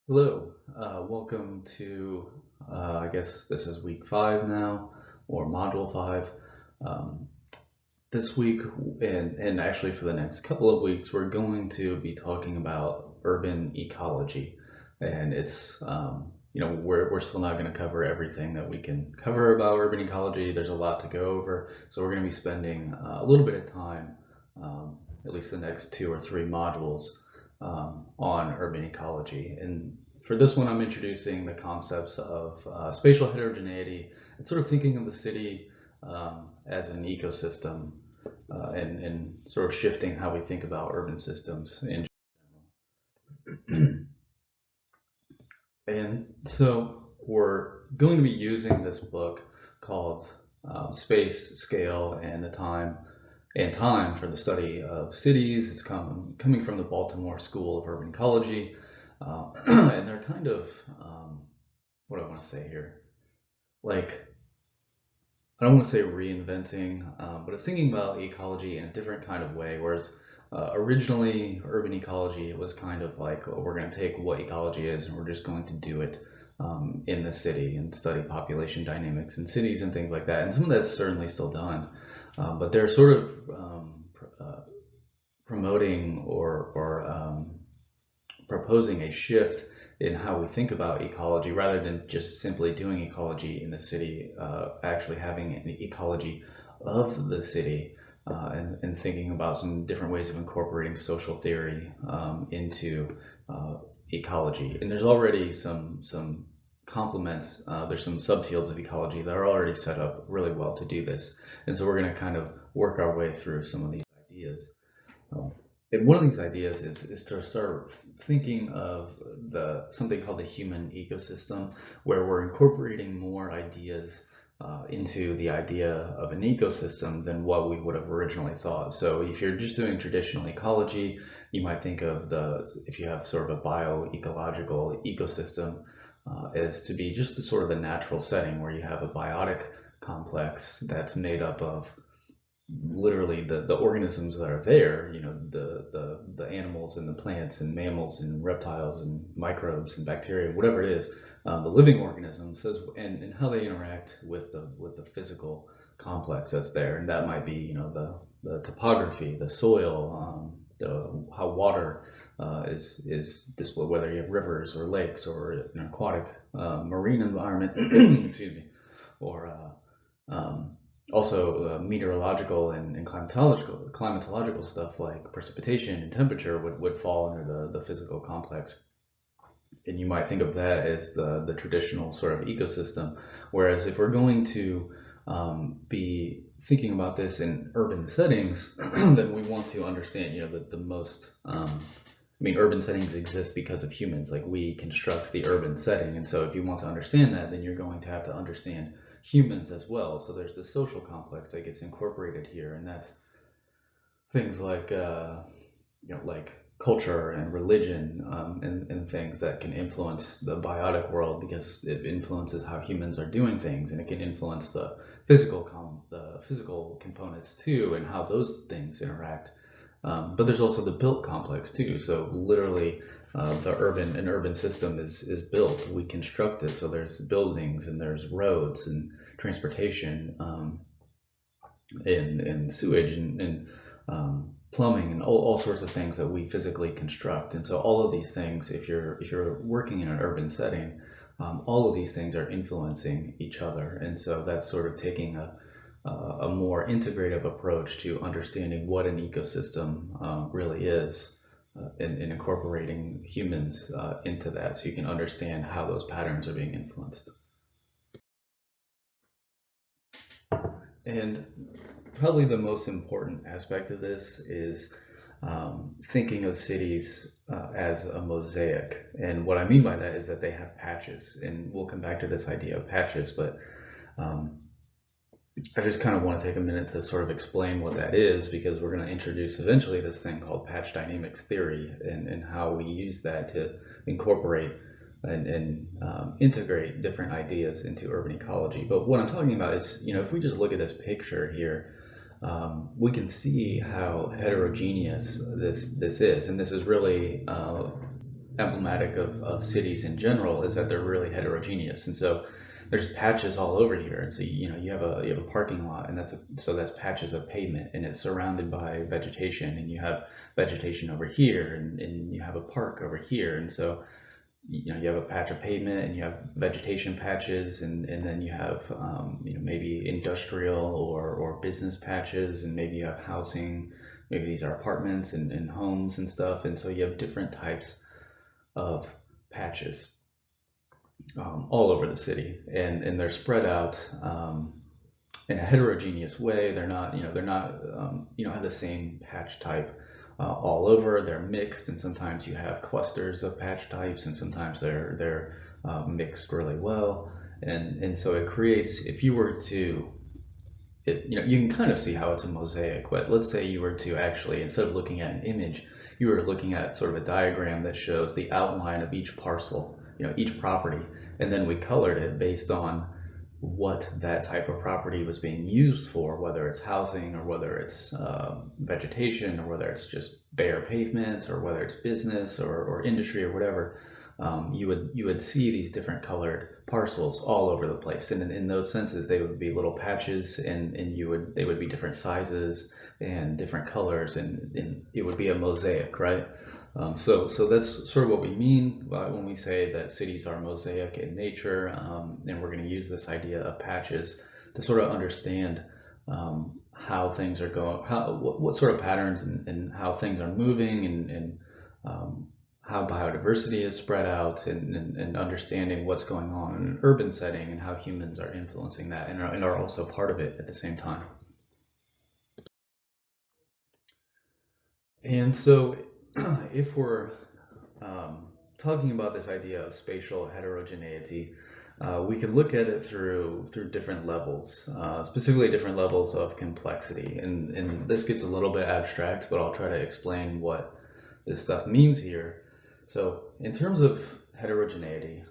Hello, welcome to, I guess this is week 5 now, or module 5. Um, this week, and actually for the next couple of weeks, we're going to be talking about urban ecology. And we're still not going to cover everything that we can cover about urban ecology. There's a lot to go over. So we're going to be spending a little bit of time, at least the next 2 or 3 modules, on urban ecology. And for this one, I'm introducing the concepts of spatial heterogeneity and sort of thinking of the city as an ecosystem, and sort of shifting how we think about urban systems in general. And so we're going to be using this book called Space, Scale, and the Time for the Study of Cities. It's coming from the Baltimore School of Urban Ecology. And they're kind of, what do I want to say here? Like, I don't want to say reinventing, but it's thinking about ecology in a different kind of way. Whereas originally, urban ecology, it was kind of like, oh, we're going to take what ecology is and we're just going to do it in the city and study population dynamics in cities and things like that. And some of that's certainly still done, but they're sort of promoting or proposing a shift in how we think about ecology rather than just simply doing ecology in the city, actually having an ecology of the city, and thinking about some different ways of incorporating social theory into ecology. And there's already some complements, there's some subfields of ecology that are already set up really well to do this. And so we're going to kind of work our way through some of these ideas. Um, and one of these ideas is to start thinking of something called the human ecosystem, where we're incorporating more ideas into the idea of an ecosystem than what we would have originally thought. So if you're just doing traditional ecology, you might think of if you have sort of a bioecological ecosystem, as to be just the sort of the natural setting where you have a biotic complex that's made up of literally the organisms that are there, the animals and the plants and mammals and reptiles and microbes and bacteria, whatever it is, the living organisms, and how they interact with the physical complex that's there. And that might be, the topography, the soil, how water is displayed, whether you have rivers or lakes or an aquatic marine environment, excuse me, or also meteorological and climatological stuff like precipitation and temperature would fall under the physical complex. And you might think of that as the traditional sort of ecosystem. Whereas if we're going to be thinking about this in urban settings, then we want to understand, the most, urban settings exist because of humans. Like, we construct the urban setting. And so if you want to understand that, then you're going to have to understand humans as well. So there's the social complex that gets incorporated here. And that's things like culture and religion, and things that can influence the biotic world because it influences how humans are doing things, and it can influence the physical components too, and how those things interact. But there's also the built complex too. So literally, an urban system is built. We construct it. So there's buildings and there's roads and transportation, and sewage and plumbing and all sorts of things that we physically construct. And so all of these things, if you're working in an urban setting, all of these things are influencing each other. And so that's sort of taking a more integrative approach to understanding what an ecosystem really is, and incorporating humans into that, so you can understand how those patterns are being influenced. And probably the most important aspect of this is thinking of cities as a mosaic. And what I mean by that is that they have patches. And we'll come back to this idea of patches, but um, I just kind of want to take a minute to sort of explain what that is, because we're going to introduce eventually this thing called patch dynamics theory, and how we use that to incorporate and integrate different ideas into urban ecology. But what I'm talking about is, if we just look at this picture here, we can see how heterogeneous this is, and this is really emblematic of cities in general is that they're really heterogeneous, and so there's patches all over here. And so you have a parking lot, and that's patches of pavement, and it's surrounded by vegetation, and you have vegetation over here, and you have a park over here. And so you have a patch of pavement, and you have vegetation patches, and then you have maybe industrial or business patches, and maybe you have housing. Maybe these are apartments and homes and stuff. And so you have different types of patches all over the city, and they're spread out in a heterogeneous way. They're not you don't have the same patch type all over. They're mixed, and sometimes you have clusters of patch types, and sometimes they're mixed really well. And so it creates, if you were to, you can kind of see how it's a mosaic, but let's say you were to actually, instead of looking at an image, you were looking at sort of a diagram that shows the outline of each parcel, each property, and then we colored it based on what that type of property was being used for, whether it's housing or whether it's vegetation or whether it's just bare pavements or whether it's business or industry or whatever. You would see these different colored parcels all over the place, and in those senses, they would be little patches, and they would be different sizes and different colors, and it would be a mosaic, right? So that's sort of what we mean when we say that cities are mosaic in nature, and we're going to use this idea of patches to sort of understand how things are going, what sort of patterns and how things are moving, and how biodiversity is spread out, and understanding what's going on in an urban setting and how humans are influencing that and are also part of it at the same time. And so if we're talking about this idea of spatial heterogeneity, we can look at it through different levels, specifically different levels of complexity. And this gets a little bit abstract, but I'll try to explain what this stuff means here. So in terms of heterogeneity,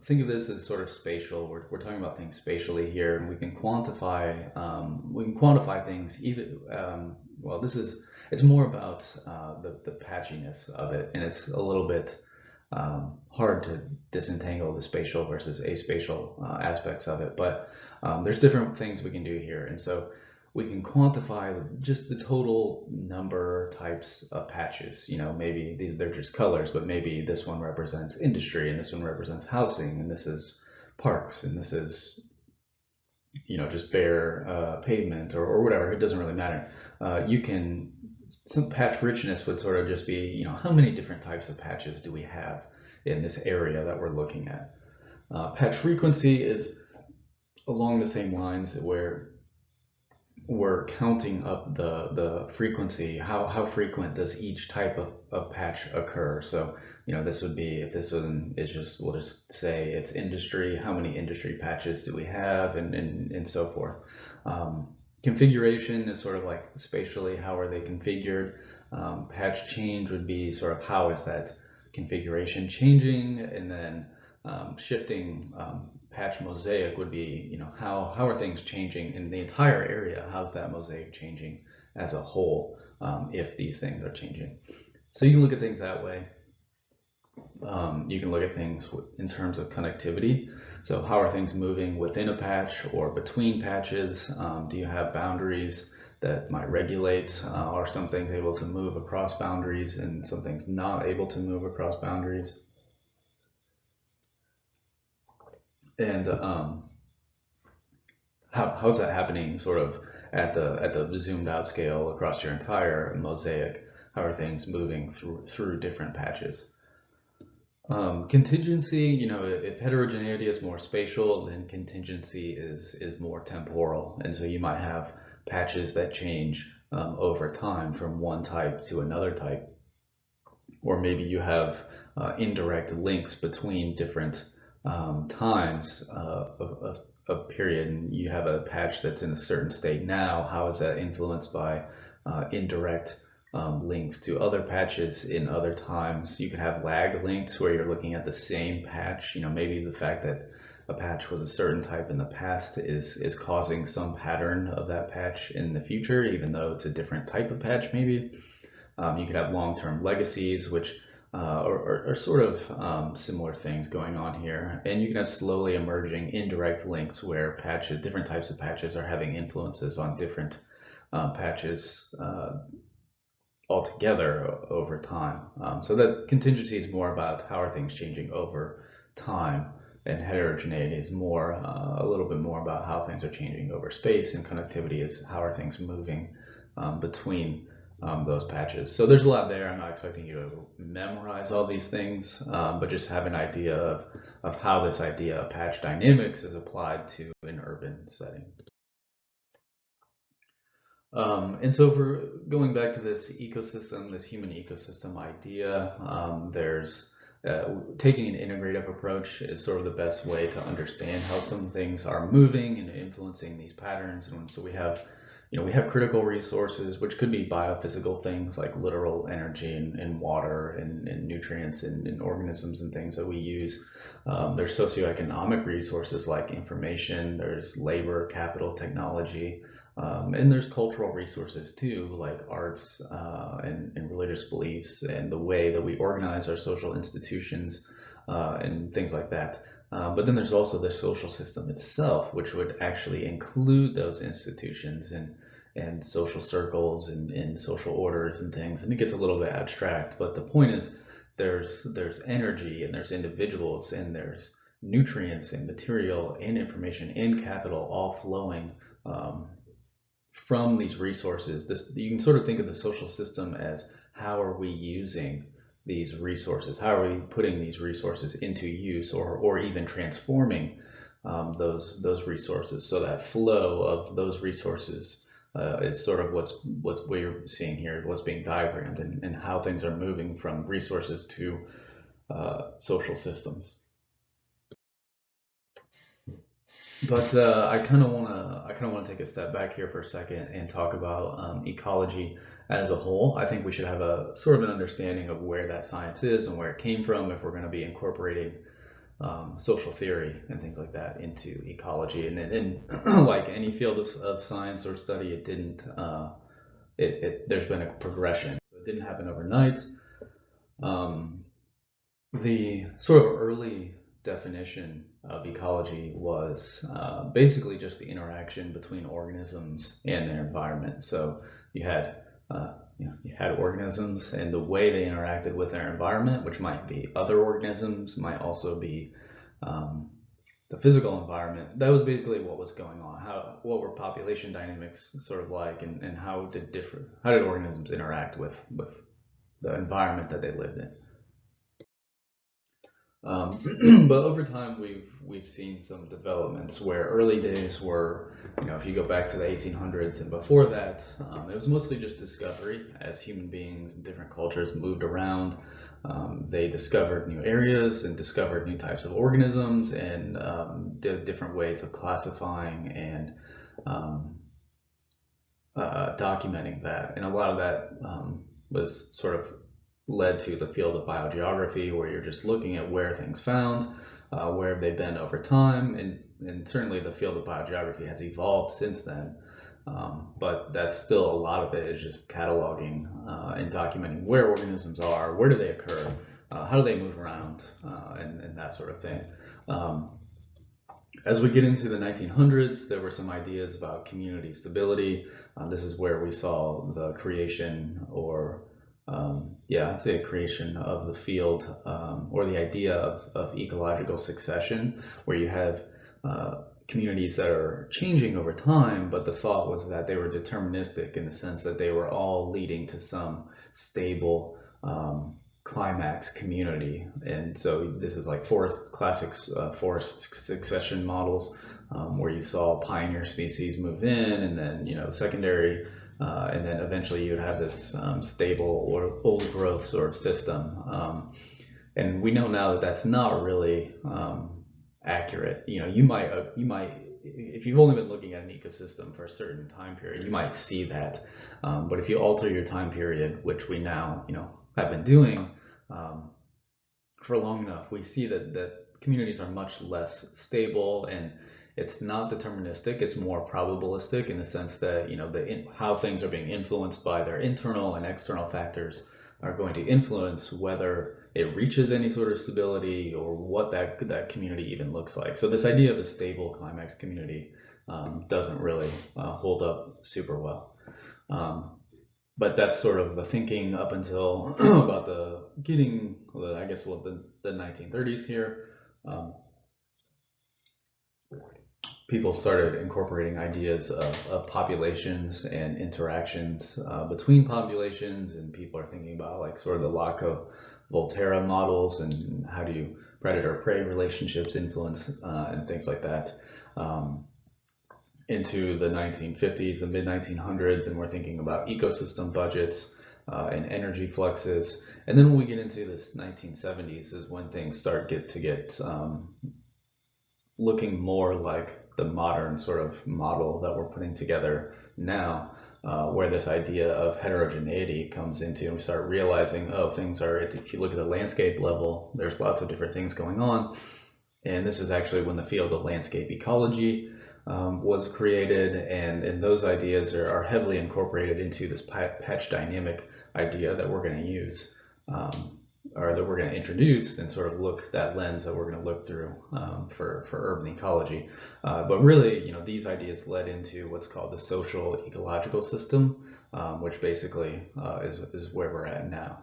think of this as sort of spatial. We're talking about things spatially here, and we can quantify things even. Well, it's more about the patchiness of it, and it's a little bit hard to disentangle the spatial versus aspatial aspects of it. But there's different things we can do here, and so we can quantify just the total number types of patches. Maybe they're just colors, but maybe this one represents industry, and this one represents housing, and this is parks, and this is just bare pavement or whatever. It doesn't really matter. Some patch richness would sort of just be, how many different types of patches do we have in this area that we're looking at? Patch frequency is along the same lines, where we're counting up the frequency. How frequent does each type of patch occur? So this would be, if this one is we'll just say it's industry, how many industry patches do we have, and so forth. Configuration is sort of like spatially, how are they configured? Patch change would be sort of how is that configuration changing, and then shifting patch mosaic would be, how are things changing in the entire area? How's that mosaic changing as a whole, if these things are changing? So you can look at things that way. You can look at things in terms of connectivity. So how are things moving within a patch or between patches? Do you have boundaries that might regulate? Are some things able to move across boundaries and some things not able to move across boundaries? And how's that happening sort of at the zoomed out scale across your entire mosaic? How are things moving through different patches? Contingency, if heterogeneity is more spatial, then contingency is more temporal. And so you might have patches that change over time from one type to another type. Or maybe you have indirect links between different times of a period, and you have a patch that's in a certain state now. How is that influenced by indirect links to other patches in other times? You could have lag links where you're looking at the same patch. Maybe the fact that a patch was a certain type in the past is causing some pattern of that patch in the future, even though it's a different type of patch. Maybe you could have long-term legacies, which or sort of similar things going on here. And you can have slowly emerging indirect links where different types of patches are having influences on different patches altogether over time. So that contingency is more about how are things changing over time, and heterogeneity is more a little bit more about how things are changing over space, and connectivity is how are things moving between those patches. So there's a lot there. I'm not expecting you to memorize all these things, but just have an idea of how this idea of patch dynamics is applied to an urban setting. And so for going back to this ecosystem, this human ecosystem idea, there's taking an integrative approach is sort of the best way to understand how some things are moving and influencing these patterns. And so we have, we have critical resources, which could be biophysical things like literal energy and water and nutrients and organisms and things that we use. There's socioeconomic resources like information, there's labor, capital, technology. And there's cultural resources too, like arts and religious beliefs and the way that we organize our social institutions and things like that. But then there's also the social system itself, which would actually include those institutions and social circles and social orders and things. And it gets a little bit abstract, but the point is there's energy and there's individuals and there's nutrients and material and information and capital all flowing from these resources. You can sort of think of the social system as how are we using these resources? How are we putting these resources into use, or even transforming those resources? So that flow of those resources is sort of what's we're seeing here, what's being diagrammed, and how things are moving from resources to social systems. But I kind of want to take a step back here for a second and talk about ecology as a whole. I think we should have a sort of an understanding of where that science is and where it came from if we're going to be incorporating social theory and things like that into ecology. And like any field of science or study, it didn't. There's been a progression. So it didn't happen overnight. The sort of early definition of ecology was basically just the interaction between organisms and their environment. So you had you had organisms and the way they interacted with their environment, which might be other organisms, might also be the physical environment. That was basically what was going on. What were population dynamics sort of like, and how did organisms interact with the environment that they lived in. But over time, we've seen some developments where early days were, if you go back to the 1800s and before that, it was mostly just discovery as human beings and different cultures moved around. They discovered new areas and discovered new types of organisms and did different ways of classifying and documenting that. And a lot of that was sort of led to the field of biogeography, where you're just looking at where things found, where have they been over time, and certainly the field of biogeography has evolved since then. But that's still a lot of it is just cataloging and documenting where organisms are, where do they occur, how do they move around, and that sort of thing. As we get into the 1900s, there were some ideas about community stability. This is where we saw the creation I'd say a creation of the field, or the idea of ecological succession, where you have communities that are changing over time, but the thought was that they were deterministic in the sense that they were all leading to some stable climax community. And so this is like classic forest succession models, where you saw pioneer species move in, and then secondary. And then eventually you'd have this stable or old growth sort of system. And we know now that that's not really accurate. You might, if you've only been looking at an ecosystem for a certain time period, you might see that. But if you alter your time period, which we now, have been doing for long enough, we see that communities are much less stable, and it's not deterministic. It's more probabilistic in the sense that how things are being influenced by their internal and external factors are going to influence whether it reaches any sort of stability or what that community even looks like. So this idea of a stable climax community doesn't really hold up super well. But that's sort of the thinking up until about I guess, the 1930s here. People started incorporating ideas of populations and interactions between populations, and people are thinking about like sort of the Volterra models and how do predator-prey relationships influence and things like that. Into the 1950s, the mid-1900s, and we're thinking about ecosystem budgets and energy fluxes. And then when we get into this 1970s is when things start to get looking more like the modern sort of model that we're putting together now, where this idea of heterogeneity comes into, and we start realizing, oh, things are, if you look at the landscape level, there's lots of different things going on. And this is actually when the field of landscape ecology was created, and those ideas are heavily incorporated into this patch dynamic idea that we're going to use, or that we're going to introduce, and sort of that lens that we're going to look through for urban ecology. But really, these ideas led into what's called the social ecological system, which basically is where we're at now.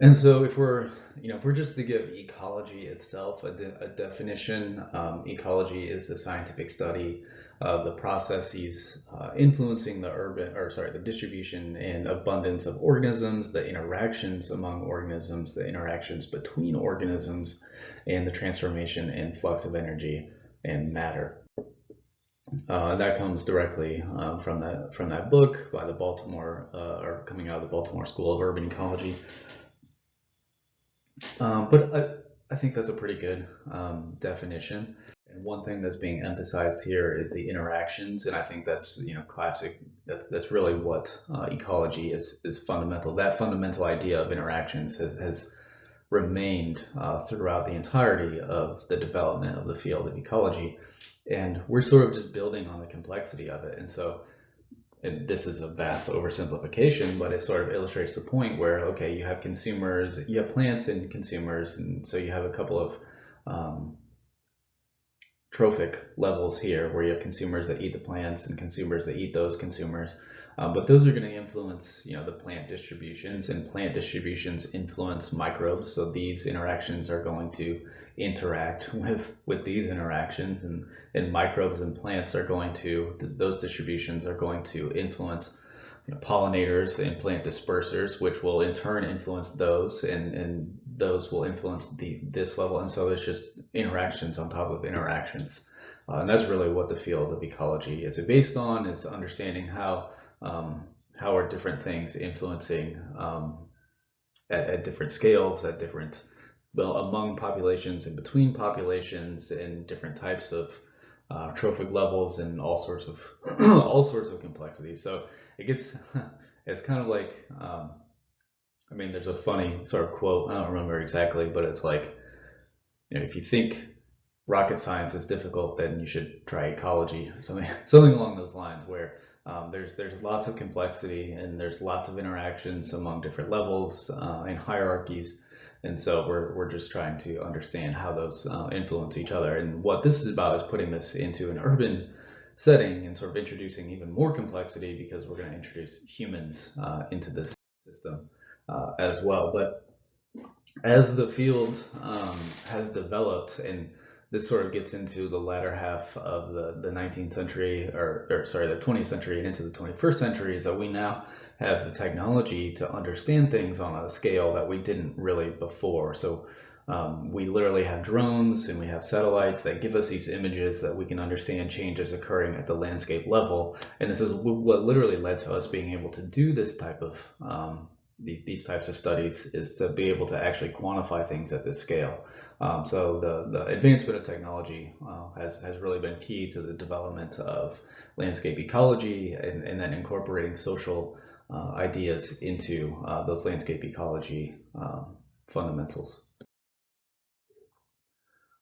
And so if we're just to give ecology itself a definition, ecology is the scientific study of the processes influencing the distribution and abundance of organisms, the interactions among organisms, the interactions between organisms, and the transformation and flux of energy and matter. That comes directly from that book by the or coming out of the Baltimore School of Urban Ecology. But I think that's a pretty good definition. And one thing that's being emphasized here is the interactions, and I think that's classic. That's really what ecology is fundamental. That fundamental idea of interactions has remained throughout the entirety of the development of the field of ecology, and we're sort of just building on the complexity of it. And so, and this is a vast oversimplification, but it sort of illustrates the point where, okay, you have consumers, you have plants and consumers, and so you have a couple of trophic levels here where you have consumers that eat the plants and consumers that eat those consumers. But those are going to influence, the plant distributions, and plant distributions influence microbes. So these interactions are going to interact with these interactions, and microbes and plants are going to, those distributions are going to influence pollinators and plant dispersers, which will in turn influence those, and those will influence this level. And so it's just interactions on top of interactions. And that's really what the field of ecology is based on, is understanding how are different things influencing at different scales, among populations and between populations, and different types of trophic levels, and all sorts of complexity. So it's kind of like, there's a funny sort of quote, I don't remember exactly, but it's like, if you think rocket science is difficult, then you should try ecology, something along those lines, where there's lots of complexity, and there's lots of interactions among different levels and hierarchies. And so we're just trying to understand how those influence each other. And what this is about is putting this into an urban setting and sort of introducing even more complexity, because we're going to introduce humans into this system as well. But as the field has developed, and this sort of gets into the latter half of the 19th century, or sorry, the 20th century and into the 21st century, is that we now have the technology to understand things on a scale that we didn't really before. So we literally have drones, and we have satellites that give us these images that we can understand changes occurring at the landscape level. And this is what literally led to us being able to do this type of these types of studies, is to be able to actually quantify things at this scale. So the advancement of technology has really been key to the development of landscape ecology, and then incorporating social ideas into those landscape ecology fundamentals.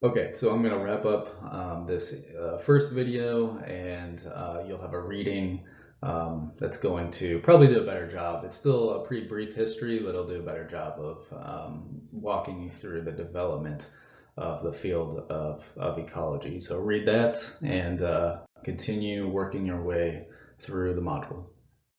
Okay, so I'm going to wrap up this first video, and you'll have a reading that's going to probably do a better job. It's still a pretty brief history, but it'll do a better job of walking you through the development of the field of ecology. So read that and continue working your way through the module.